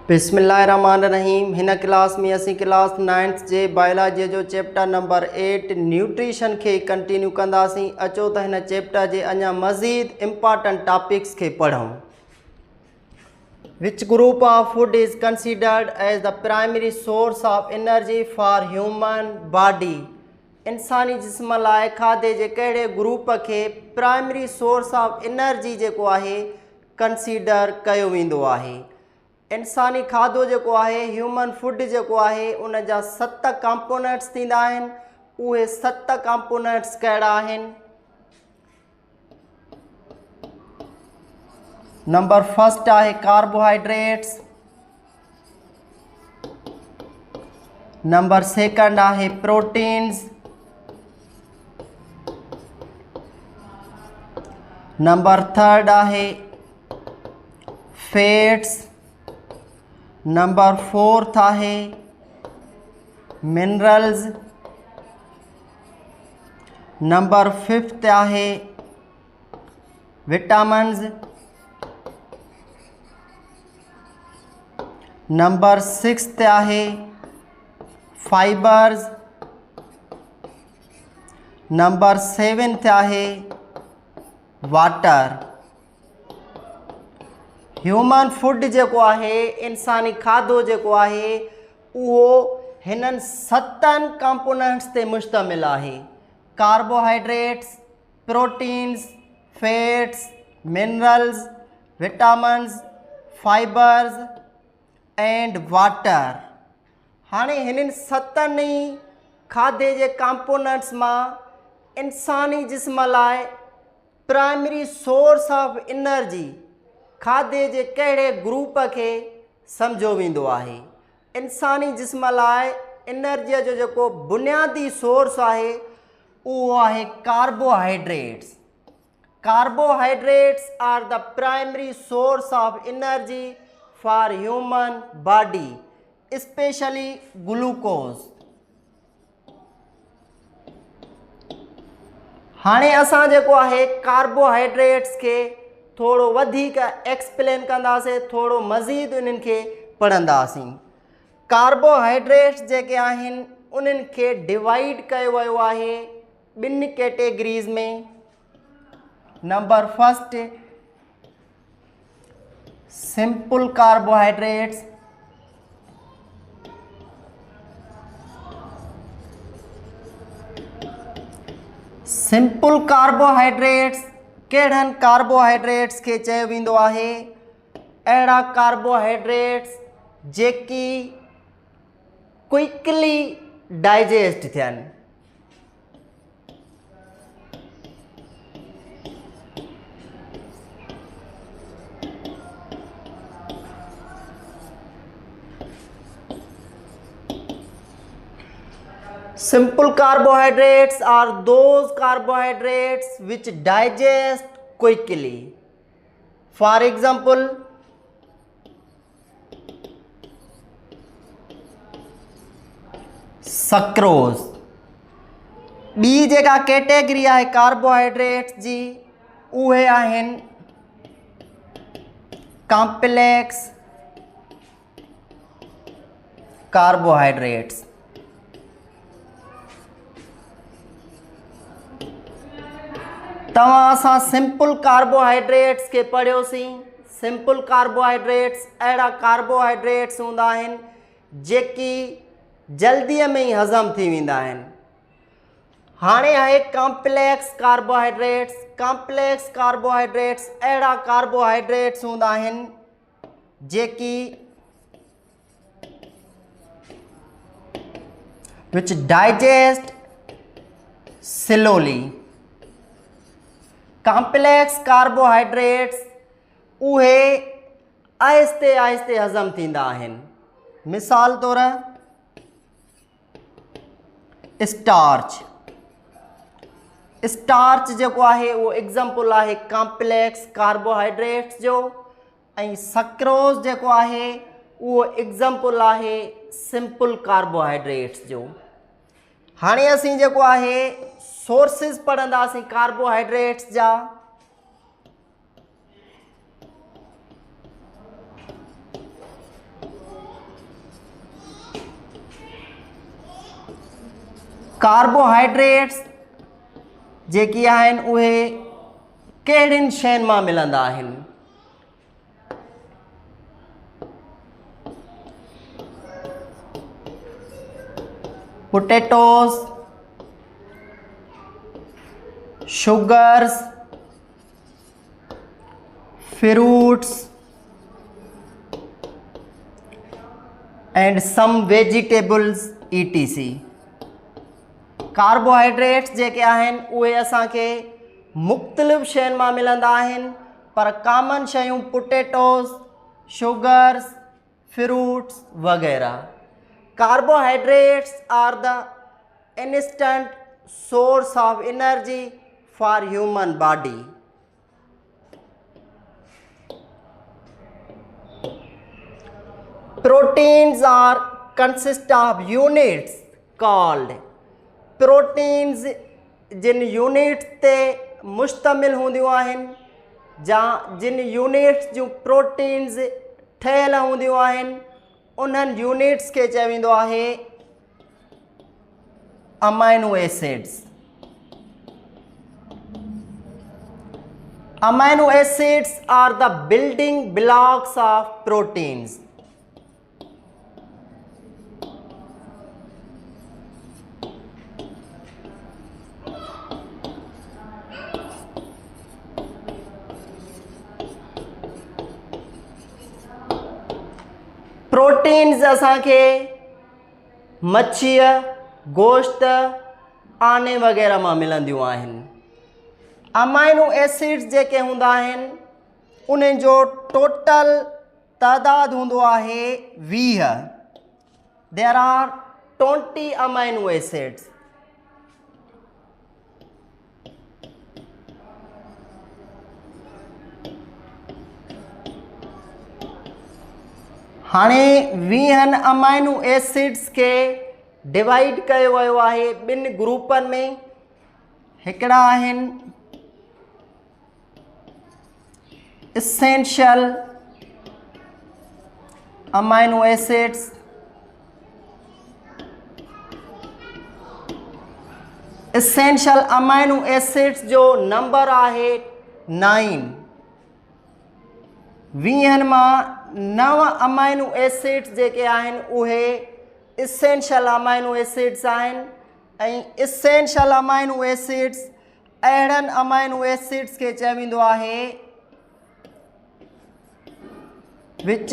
बिस्मिल्लाहिर्रहमानिर्रहीम। हिन क्लास में असीं क्लास 9th जे बायोलॉजी जो चैप्टर नंबर 8 न्यूट्रिशन के कंटिन्यू कंदासीं। अचो त हिन चैप्टर जे अञा मज़ीद इम्पॉर्टेंट टॉपिक्स के पढ़ूं। Which group of food is considered as the primary source of energy for human body? इंसानी जिस्म लाइ खाधे जे कहिड़े ग्रुप खे प्राइमरी सोर्स ऑफ एनर्जी जेको आहे कंसीडर कयो वेंदो आहे। इंसानी खाधो जेको आहे ह्यूमन फूड जेको आहे उन जा 7 कंपोनेंट्स थींदा आहिनि। उहे 7 कंपोनेंट्स कहिड़ा आहिनि? नंबर फर्स्ट आहे कार्बोहाइड्रेट्स, नंबर सेकंड आहे प्रोटीन्स, नंबर थर्ड आहे फैट्स, नंबर फोर्थ आहे मिनरल्स, नंबर फिफ्थ आहे विटामिन्स, नंबर सिक्स्थ आहे फाइबर्स, नंबर सेवेंथ आहे वाटर। ह्यूमन फूड जेको आहे इंसानी खाधो जेको आहे उहो हिननि 7 कंपोनेंट्स ते मुश्तमिल आहे। Carbohydrates, proteins, fats, minerals, vitamins, fibres and water. हाणे हिननि 7 खाधे जे कंपोनेंट्स मां इंसानी जिस्म लाइ प्राइमरी सोर्स ऑफ एनर्जी खाधे जे कहिड़े ग्रुप खे सम्झो वेंदो आहे? इंसानी जिस्म लाइ एनर्जीअ जो जेको बुनियादी सोर्स आहे उहो आहे carbohydrates. Carbohydrates are the primary source of energy for human body, specially glucose. हाणे असां जेको आहे कार्बोहाइड्रेट्स के थोड़ो वधीक एक्सप्लेन कंदासीं, थोड़ो मज़ीद उन्हनि खे पढ़ंदासीं। कार्बोहाइड्रेट्स जेके आहिनि उन्हनि खे डिवाइड कयो वियो आहे 2 कैटेगरीज़ में। Number first simple carbohydrates, simple carbohydrates कहिड़नि कार्बोहाइड्रेट्स खे चयो वेंदो आहे? अहिड़ा कार्बोहाइड्रेट्स जेकी क्विकली डाइजेस्ट थियनि। Simple carbohydrates are those carbohydrates which digest quickly. For example, sucrose। ॿी जेका कैटेगरी आहे कार्बोहाइड्रेट्स जी उहे आहिनि कॉम्प्लेक्स कार्बोहाइड्रेट्स। तव्हां असां सिंपल कार्बोहाइड्रेट्स के पढ़ियोसीं। सिंपल कार्बोहाइड्रेट्स अहिड़ा कार्बोहाइड्रेट्स हूंदा आहिनि जेकी जल्दीअ में ई हज़म थी वेंदा आहिनि। हाणे आहे कॉम्प्लेक्स कार्बोहाइड्रेट्स। कॉम्प्लेक्स कार्बोहाइड्रेट्स अहिड़ा कार्बोहाइड्रेट्स हूंदा आहिनि जेकी which digest slowly। Complex carbohydrates उहे आहिस्ते आहिस्ते हज़म थींदा आहिनि। मिसाल तौर स्टार्च। स्टार्च जेको आहे उहो एग्जाम्पल आहे कॉम्प्लेक्स कार्बोहाइड्रेट्स जो, ऐं सक्रोज जेको आहे उहो एग्जाम्पल आहे सिंपल कार्बोहाइड्रेट्स जो। हाणे असीं जेको आहे सोर्सिस पढ़ंदासीं कार्बोहाइड्रेट्स जा। कार्बोहाइड्रेट्स जेकी आहिनि उहे कहिड़ियुनि शयुनि मां मिलंदा आहिनि? Potatoes, sugars, fruits and some vegetables etc. Carbohydrates जेके आहिनि उहे असांखे मुख़्तलिफ़ शयुनि मां मिलंदा आहिनि, पर कॉमन शयूं पोटैटोस, शुगर्स, फ्रूट्स वग़ैरह. Carbohydrates are the instant source of energy for human body. Proteins are consist of units called proteins जिन यूनिट्स ते मुश्तमिल हूंदियूं आहिनि जा जिन यूनिट्स जूं प्रोटीन्स ठहियल हूंदियूं आहिनि उन्हनि यूनिट्स खे चयो वेंदो आहे amino acids. Amino acids are the building blocks of proteins. Proteins असांखे मच्छीअ, गोश्त, आने वग़ैरह मां मिलंदियूं आहिनि. अमाइनो एसिड्स जेके हूंदा आहिनि उन्हनि जो टोटल तादाद हूंदो आहे 20. There are 20 amino acids. हाणे 20 अमाइनो एसिड्स खे डिवाइड कयो वियो आहे ॿिनि ग्रुपनि में. हिकिड़ा आहिनि essential amino acids, essential amino acids जो नंबर आहे 9. 20 मां 9 अमाइनो एसिड्स जेके आहिनि उहे essential amino acids आहिनि ऐं essential amino acids अहिड़नि अमाइनो एसिड्स खे चयो वेंदो आहे which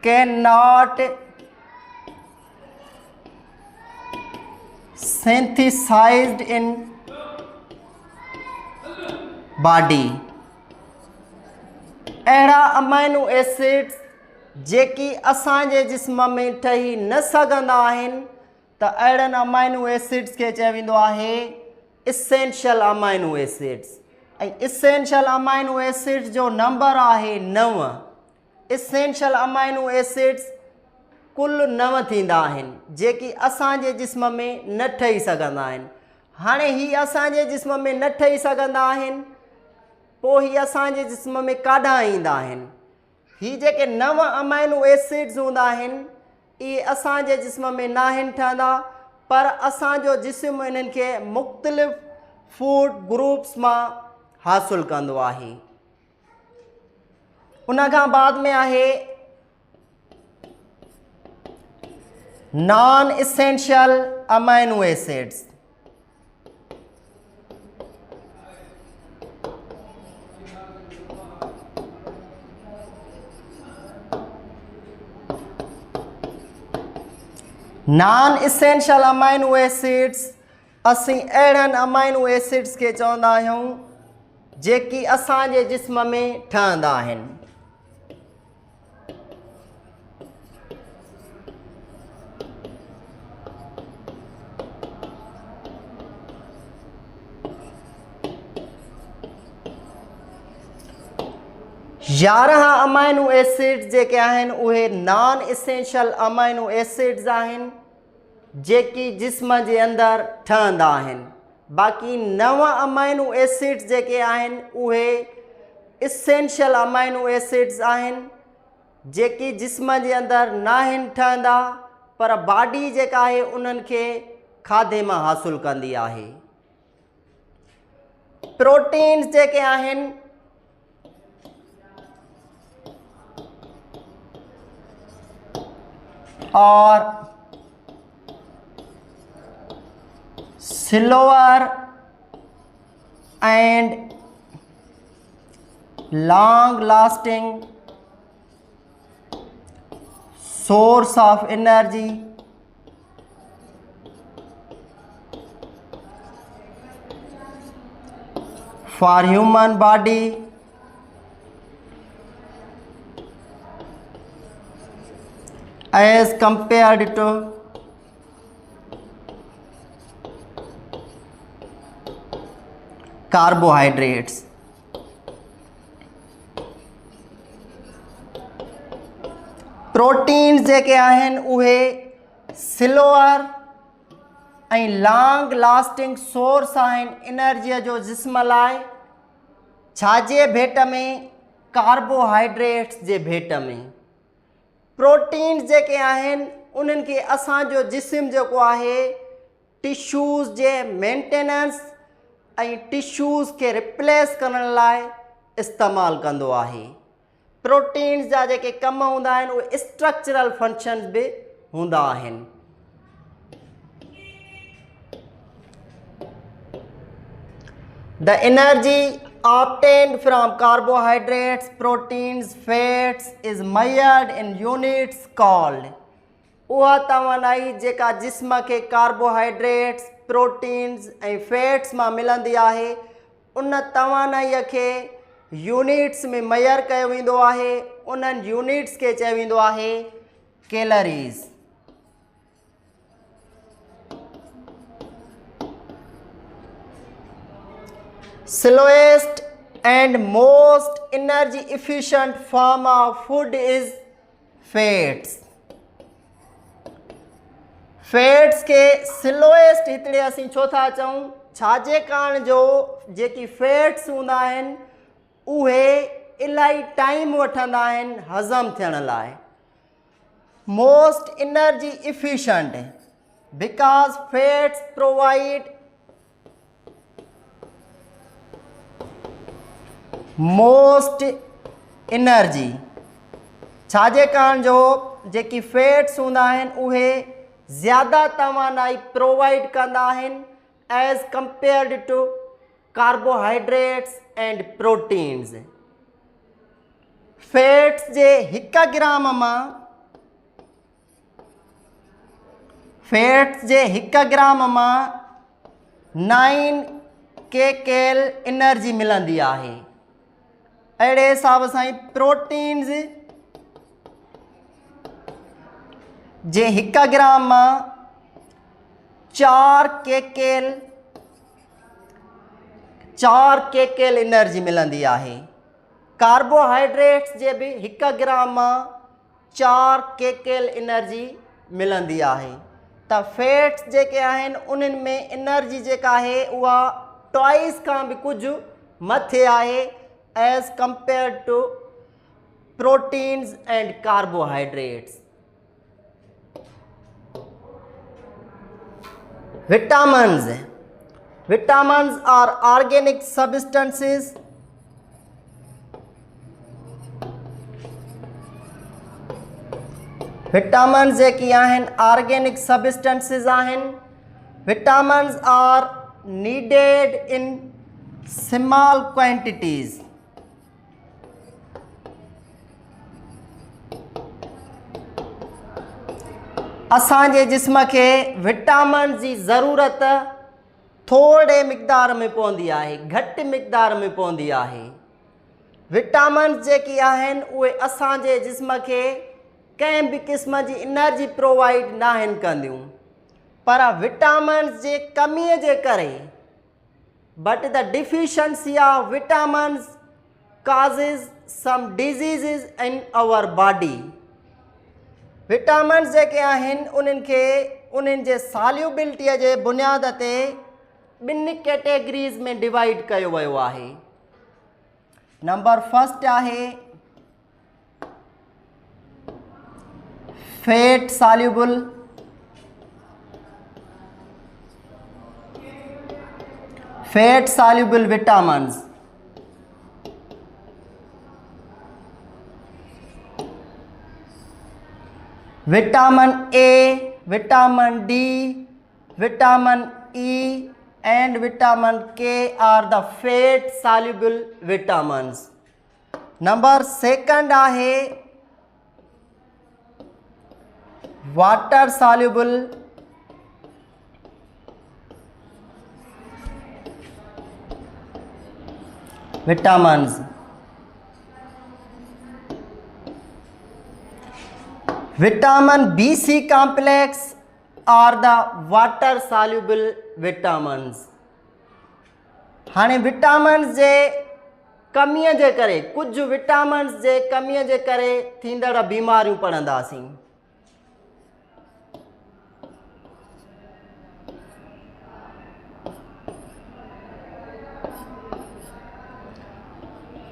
cannot synthesized in body. अहिड़ा अमाइनो एसिड्स जेकी असांजे जिस्म में ठही न सघंदा आहिनि त अहिड़नि अमाइनो एसिड्स खे चयो वेंदो आहे इसेंशियल अमाइनो एसिड्स. ऐं इसेंशियल अमाइनो एसिड्स जो नंबर आहे 9. इसेंशियल अमाइनो एसिड्स कुल 9 थींदा आहिनि जेकी असांजे जिस्म में न ठही सघंदा आहिनि. हाणे हीअ असांजे जिस्म में न ठही सघंदा आहिनि पोइ हीअ असांजे जिस्म में काॾां ईंदा आहिनि. हीअ जेके 9 अमाइनो एसिड्स हूंदा आहिनि इहे असांजे जिस्म में न आहिनि ठहंदा, पर असांजो जिस्म इन्हनि खे मुख़्तलिफ़ फूड ग्रुप्स मां हासिलु कंदो आहे. उन खां बाद में आहे non essential amino acids. Non essential amino acids असीं अहिड़नि अमाइनो एसिड्स खे चवंदा आहियूं जेकी असांजे जिस्म में ठहंदा आहिनि. यारहं अमाइनो एसिड्स जेके आहिनि उहे नॉन इसेंशियल अमाइनो एसिड्स आहिनि जेकी जिस्म जे अंदरि ठहंदा आहिनि. बाक़ी 9 अमाइनो एसिड्स जेके आहिनि उहे इसेंशियल अमाइनो एसिड्स आहिनि जेकी जिस्म जे अंदरि न आहिनि ठहंदा पर बॉडी जेका आहे उन्हनि खे खाधे मां हासिलु कंदी आहे। प्रोटीन्स जेके आहिनि और slower and long lasting source of energy for human body as compared to carbohydrates। Proteins जेके आहिनि उहे स्लोअर ऐं लॉन्ग लास्टिंग सोर्स आहिनि एनर्जीअ जो जिस्म लाइ। छाजे भेट में? कार्बोहाइड्रेट्स जे भेट में। प्रोटीन्स जेके आहिनि उन्हनि खे असांजो जिस्म जेको आहे टिश्यूज़ जे मेंटेनेंस ऐं टिश्यूज़ खे रिप्लेस करण लाइ इस्तेमालु कंदो आहे। प्रोटीन्स जा जेके कम हूंदा आहिनि उहे स्ट्रक्चरल फंक्शन्स बि हूंदा आहिनि। The energy obtained from carbohydrates, proteins, fats is measured in units called। उहा तवानाई जेका जिस्म खे कार्बोहाइड्रेट्स, प्रोटीन्स ऐं फैट्स मां मिलंदी आहे उन तवानाईअ खे यूनिट्स में मेजर कयो वेंदो आहे। उन्हनि यूनिट्स खे चयो वेंदो आहे calories. Slowest and most energy efficient form of food is fats। Fats के स्लोएस्ट हितड़े असीं छो था चऊं? छाजे कारण जो जेकी फैट्स हूंदा आहिनि उहे इलाही टाइम वठंदा आहिनि हज़म थियण लाइ। Most energy efficient because fats provide most energy. छाजे कारण जो जेकी फैट्स हूंदा आहिनि उहे ज़्यादा तवानाई प्रोवाइड कंदा आहिनि as compared to carbohydrates and proteins. Fats जे 1 ग्राम मां फैट्स जे 1 ग्राम मां 9 kcal एनर्जी मिलंदी आहे। अहिड़े हिसाब सां प्रोटीन्स जे 1 ग्राम मां 4 kcal एनर्जी मिलंदी आहे। कार्बोहाइड्रेट्स जे बि 1 ग्राम मां 4 kcal एनर्जी मिलंदी आहे। त फैट्स जेके आहिनि उन्हनि में एनर्जी जेका आहे उहा ट्वाइस खां बि कुझु मथे आहे as compare to proteins and carbohydrates. Vitamins are organic substances vitamins जेकी आहिनि ऑर्गेनिक सबस्टेंसेस आहिनि। Vitamins are needed in small quantities. असांजे जिस्म खे विटामिन जी ज़रूरत थोड़े मिक़दार में पवंदी आहे, घटि मिक़दार में पवंदी आहे। विटामिन्स जेकी आहिनि उहे असांजे जिस्म खे कंहिं बि क़िस्म जी एनर्जी प्रोवाइड न आहिनि कंदियूं, पर विटामिन्स जे कमीअ जे करे but the deficiency of vitamins causes some diseases in our body। Vitamins जेके आहिनि उन्हनि जे सॉल्युबिलिटीअ जे बुनियाद ते 2 कैटेगरीज़ में डिवाइड कयो वियो आहे। नंबर फर्स्ट आहे fat soluble fat soluble vitamins. Vitamin A, vitamin D, vitamin E and vitamin K are the fat soluble vitamins. Number second आहे water soluble vitamins. Vitamin B-C complex are the water soluble vitamins. हाणे vitamins जे कमीअ जे करे, कुछ vitamins जे कमीअ जे करे थींदड़ बीमारियूं पढ़ंदासीं।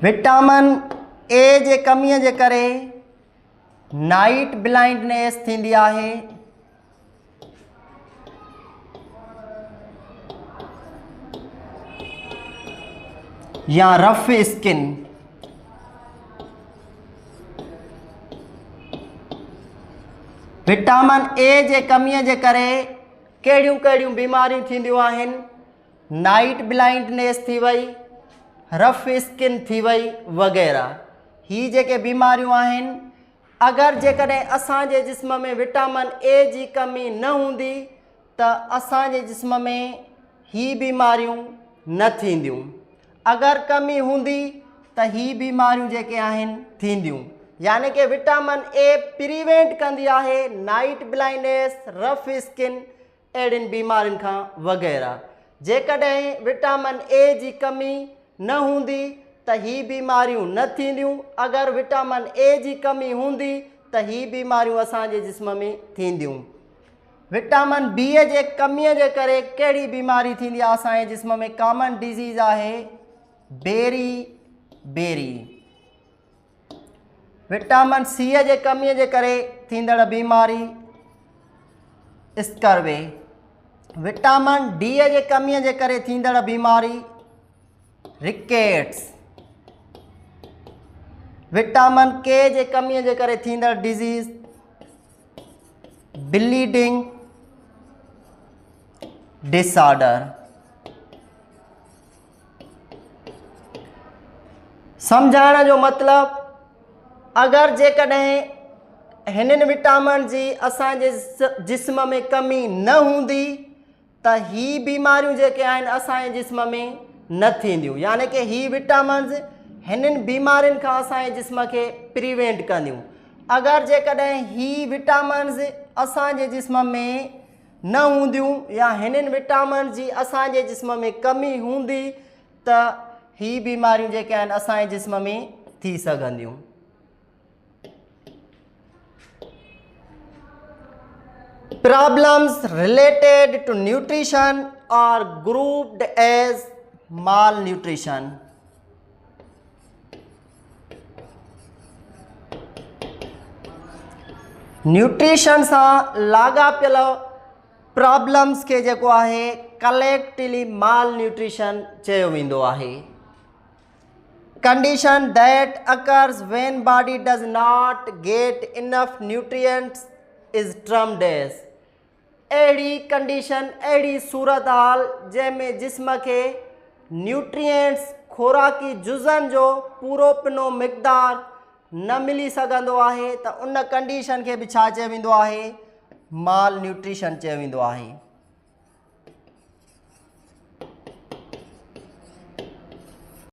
विटामिन ए जे कमीअ जे करे नाइट ब्लाइंडनेस थींदी आहे। या रफ स्किन। विटामिन ए जे कमीअ जे करे कहिड़ियूं कहिड़ियूं बीमारियूं थींदियूं आहिनि? नाइट ब्लाइंडनेस थी वई, रफ स्किन थी वई वग़ैरह। ही जेके बीमारियूं आहिनि, अगरि जेकॾहिं असांजे जिस्म में विटामिन ए जी कमी न हूंदी त असांजे जिस्म में ही बीमारियूं न थींदियूं। अगर कमी हूंदी त ही बीमारियूं जेके आहिनि थींदियूं। यानी कि विटामिन ए प्रिवेंट कंदी आहे नाइट ब्लाइंडनेस, रफ स्किन, अहिड़ियुनि बीमारियुनि खां वग़ैरह। जेकॾहिं विटामिन ए जी कमी न हूंदी त ही बीमारियूं न थींदियूं। अगर विटामिन ए जी कमी हूंदी त ही बीमारियूं असांजे जिस्म में थींदियूं। विटामिन बी जे कमीअ जे करे कहिड़ी बीमारी थींदी आहे असांजे जिस्म में? कॉमन डिज़ीज़ आहे बेरी बेरी। विटामिन सी जे कमीअ जे करे थींदड़ बीमारी स्कर्वे। विटामिन डी जे कमीअ जे करे थींदड़ बीमारी रिकेट्स। विटामिन के जे कमीअ जे करे थींदड़ डिज़ीज़ ब्लीडिंग डिसऑर्डर। समझाइण जो मतिलबु, अगरि जेकॾहिं हिननि विटामिन जी असांजे जिस्म में कमी न हूंदी त ही बीमारियूं जेके आहिनि असांजे जिस्म में न थींदियूं। यानी कि ही विटामिन्स हिननि बीमारियुनि खां असांजे जिस्म खे प्रिवेंट कंदियूं। अगरि जेकॾहिं ही विटामिन्स असांजे जिस्म में न हूंदियूं या हिननि विटामिन जी असांजे जिस्म में कमी हूंदी त ही बीमारियूं जेके आहिनि असांजे जिस्म में थी सघंदियूं। Problems related to nutrition are grouped as malnutrition. Nutrition सां लाॻापियल प्रॉब्लम्स के जेको आहे कलेक्टिवली माल न्यूट्रिशन चयो वेंदो आहे। Condition that occurs when body does not get enough nutrients is termed as. अहिड़ी कंडीशन, अहिड़ी सूरत हाल जंहिंमें जिस्म खे न्यूट्रिएंट्स खोराकी जुज़नि जो पूरो पिनो मिक़दार न मिली सघंदो आहे त उन कंडीशन खे बि छा चयो वेंदो आहे? माल न्यूट्रिशन चयो वेंदो आहे।